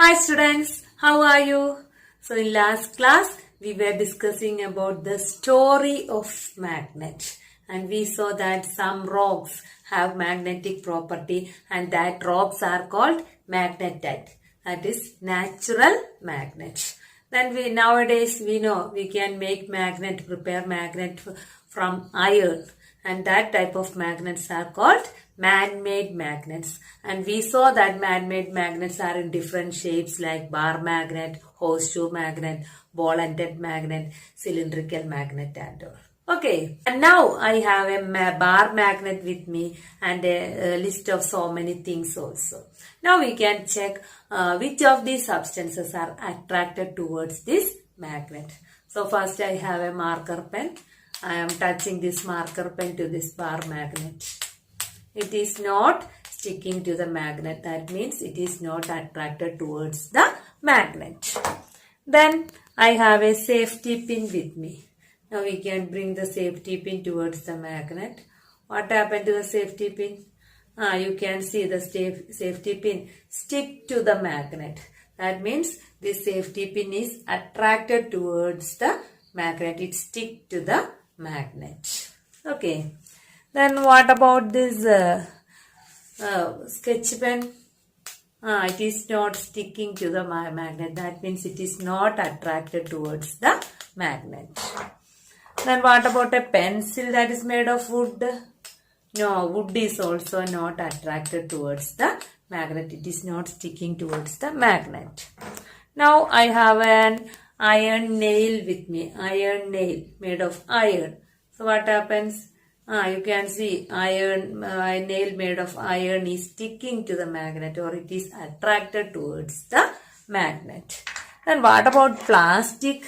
Hi students, how are you? So in last class we were discussing about the story of magnet and we saw that some rocks have magnetic property and that rocks are called magnetite, that is natural magnets. Then nowadays we know we can make magnet, prepare magnet from iron, and that type of magnets are called man-made magnets. And we saw that man-made magnets are in different shapes like bar magnet, horseshoe magnet, ball-ended magnet, cylindrical magnet and all. Okay, and now I have a bar magnet with me and a list of so many things also. Now we can check which of these substances are attracted towards this magnet. So first I have a marker pen. I am touching this marker pen to this bar magnet. It is not sticking to the magnet. That means it is not attracted towards the magnet. Then I have a safety pin with me. Now we can bring the safety pin towards the magnet. What happened to the safety pin? You can see the safety pin stick to the magnet. That means this safety pin is attracted towards the magnet. It stick to the magnet. Okay. Then what about this sketch pen? It is not sticking to the magnet. That means it is not attracted towards the magnet. Then what about a pencil that is made of wood? No, wood is also not attracted towards the magnet. It is not sticking towards the magnet. Now I have an iron nail with me. Iron nail made of iron. So what happens? You can see iron nail made of iron is sticking to the magnet, or it is attracted towards the magnet. Then what about plastic?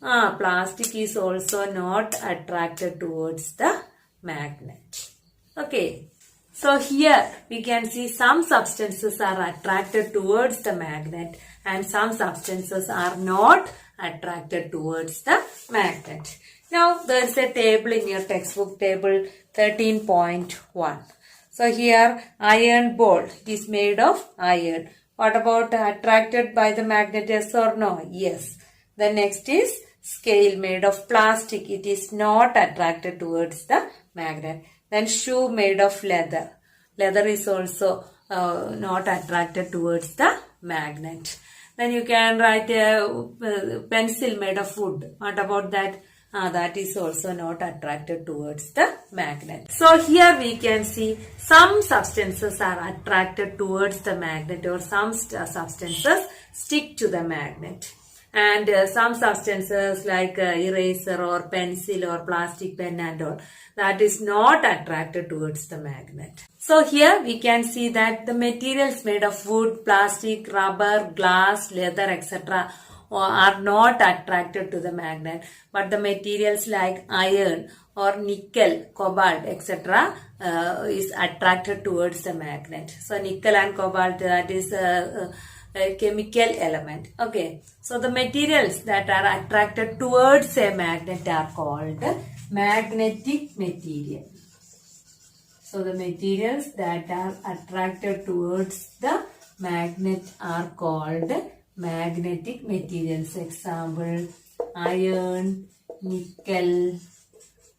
Plastic is also not attracted towards the magnet. Okay. So here we can see some substances are attracted towards the magnet and some substances are not attracted towards the magnet. Now there is a table in your textbook, table 13.1. So here iron ball, it is made of iron. What about attracted by the magnet, yes or no? Yes. The next is scale made of plastic. It is not attracted towards the magnet. Then shoe made of leather. Leather is also not attracted towards the magnet. Then you can write a pencil made of wood. What about that? That is also not attracted towards the magnet. So here we can see some substances are attracted towards the magnet, or some substances stick to the magnet. And some substances like eraser or pencil or plastic pen and all, that is not attracted towards the magnet. So here we can see that the materials made of wood, plastic, rubber, glass, leather, etc. are not attracted to the magnet, but the materials like iron or nickel, cobalt, etc. Is attracted towards the magnet. So nickel and cobalt, that is a chemical element. Okay, so the materials that are attracted towards a magnet are called magnetic material. So the materials that are attracted towards the magnet are called magnetic materials. Example, iron, nickel,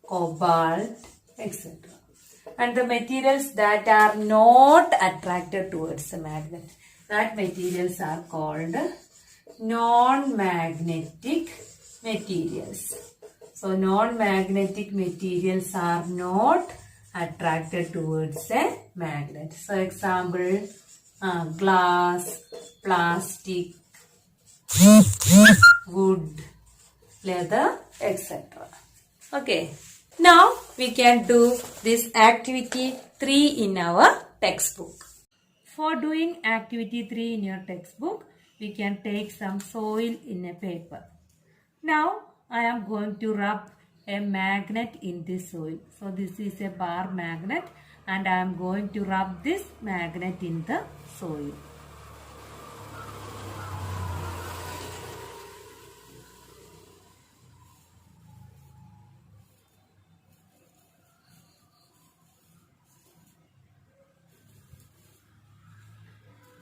cobalt, etc. And the materials that are not attracted towards the magnet, that materials are called non-magnetic materials. So non-magnetic materials are not attracted towards a magnet. So example, glass, plastic, wood, leather, etc. Okay. Now we can do this activity 3 in our textbook. For doing activity 3 in your textbook, we can take some soil in a paper. Now I am going to rub a magnet in this soil. So this is a bar magnet and I am going to rub this magnet in the soil.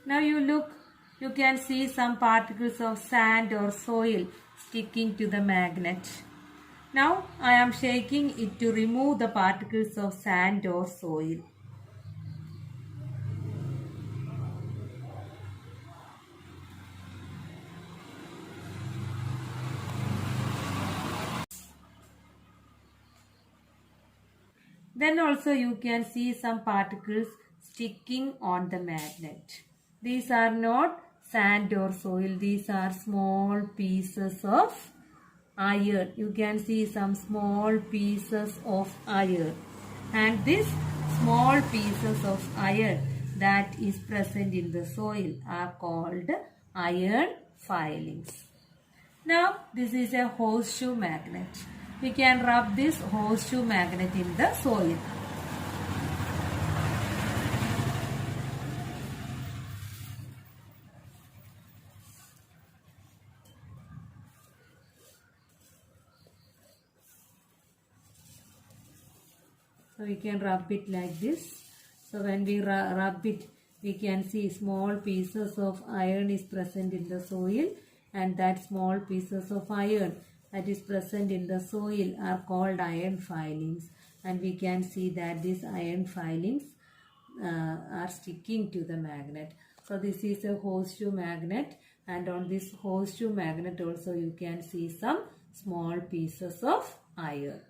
Now you look, you can see some particles of sand or soil sticking to the magnet. Now I am shaking it to remove the particles of sand or soil. Then also you can see some particles sticking on the magnet. These are not sand or soil. These are small pieces of iron. You can see some small pieces of iron. And these small pieces of iron that is present in the soil are called iron filings. Now this is a horseshoe magnet. We can rub this horseshoe magnet in the soil. So we can rub it like this. So when we rub it, we can see small pieces of iron is present in the soil, and that small pieces of iron that is present in the soil are called iron filings, and we can see that these iron filings are sticking to the magnet. So this is a horseshoe magnet, and on this horseshoe magnet also you can see some small pieces of iron.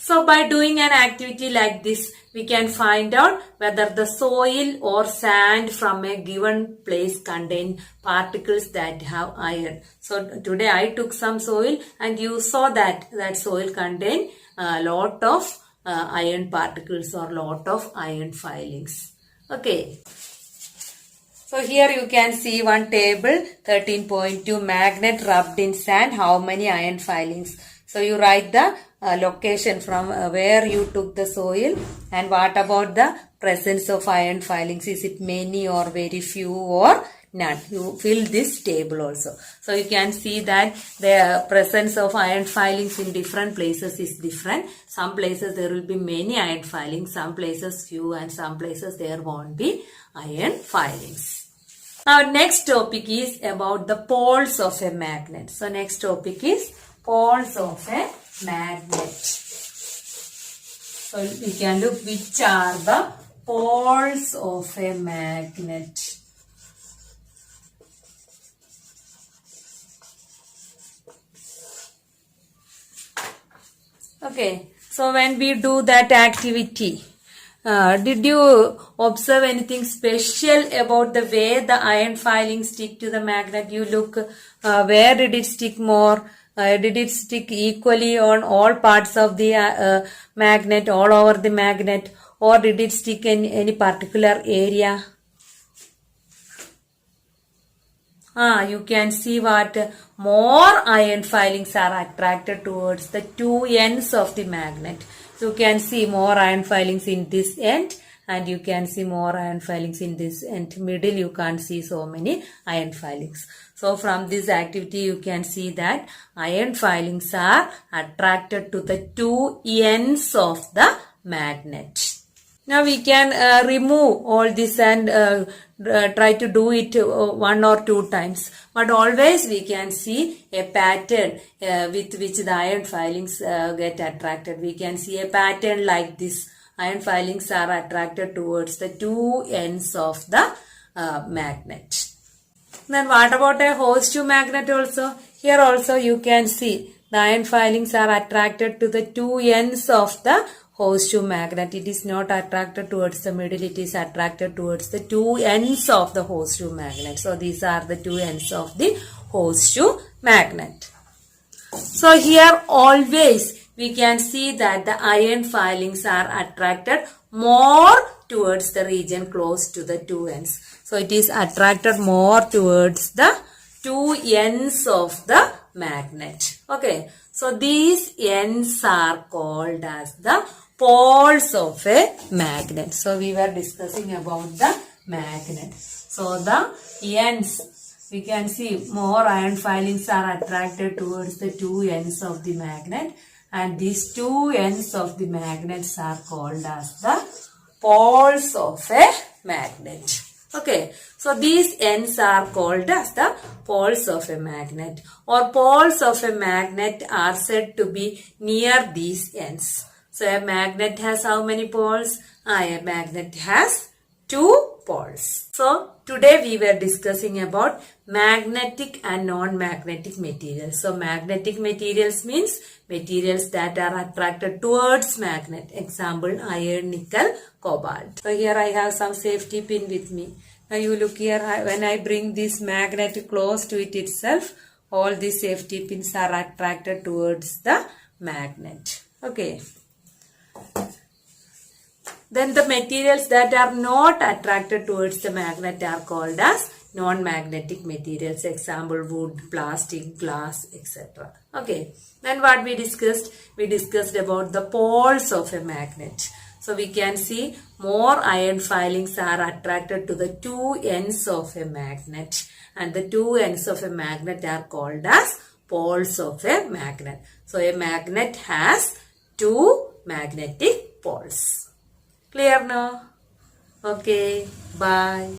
So by doing an activity like this, we can find out whether the soil or sand from a given place contain particles that have iron. So today I took some soil and you saw that soil contain a lot of iron particles or lot of iron filings. Okay. So here you can see one table, 13.2 magnet rubbed in sand, how many iron filings. So you write the location from where you took the soil, and what about the presence of iron filings. Is it many or very few or none? You fill this table also. So you can see that the presence of iron filings in different places is different. Some places there will be many iron filings, some places few, and some places there won't be iron filings. Now next topic is about the poles of a magnet. So next topic is poles of a magnet. So we can look which are the poles of a magnet. Okay, so when we do that activity, did you observe anything special about the way the iron filings stick to the magnet? You look, where did it stick more? Did it stick equally on all parts of the magnet, all over the magnet, or did it stick in any particular area? You can see what more iron filings are attracted towards the two ends of the magnet. You can see more iron filings in this end, and you can see more iron filings in this end. Middle you can't see so many iron filings. So from this activity you can see that iron filings are attracted to the two ends of the magnet. Now we can remove all this and try to do it one or two times. But always we can see a pattern with which the iron filings get attracted. We can see a pattern like this. Iron filings are attracted towards the two ends of the magnet. Then what about a horseshoe magnet also? Here also you can see the iron filings are attracted to the two ends of the horseshoe magnet. It is not attracted towards the middle, it is attracted towards the two ends of the horseshoe magnet. So these are the two ends of the horseshoe magnet. So here always we can see that the iron filings are attracted more towards the region close to the two ends. So it is attracted more towards the two ends of the magnet. Okay. So these ends are called as the poles of a magnet. So we were discussing about the magnet. So the ends, we can see more iron filings are attracted towards the two ends of the magnet, and these two ends of the magnets are called as the poles of a magnet. Okay, so these ends are called as the poles of a magnet, or poles of a magnet are said to be near these ends. So a magnet has how many poles? A magnet has 2 poles. So today we were discussing about magnetic and non-magnetic materials. So magnetic materials means materials that are attracted towards magnet. Example, iron, nickel, cobalt. So here I have some safety pin with me. Now you look here, when I bring this magnet close to it itself, all these safety pins are attracted towards the magnet. Okay. Then the materials that are not attracted towards the magnet are called as non-magnetic materials. Example, wood, plastic, glass, etc. Okay. Then what we discussed? We discussed about the poles of a magnet. So we can see more iron filings are attracted to the 2 ends of a magnet. And the 2 ends of a magnet are called as poles of a magnet. So a magnet has 2 magnetic poles. Clear now? Okay, bye.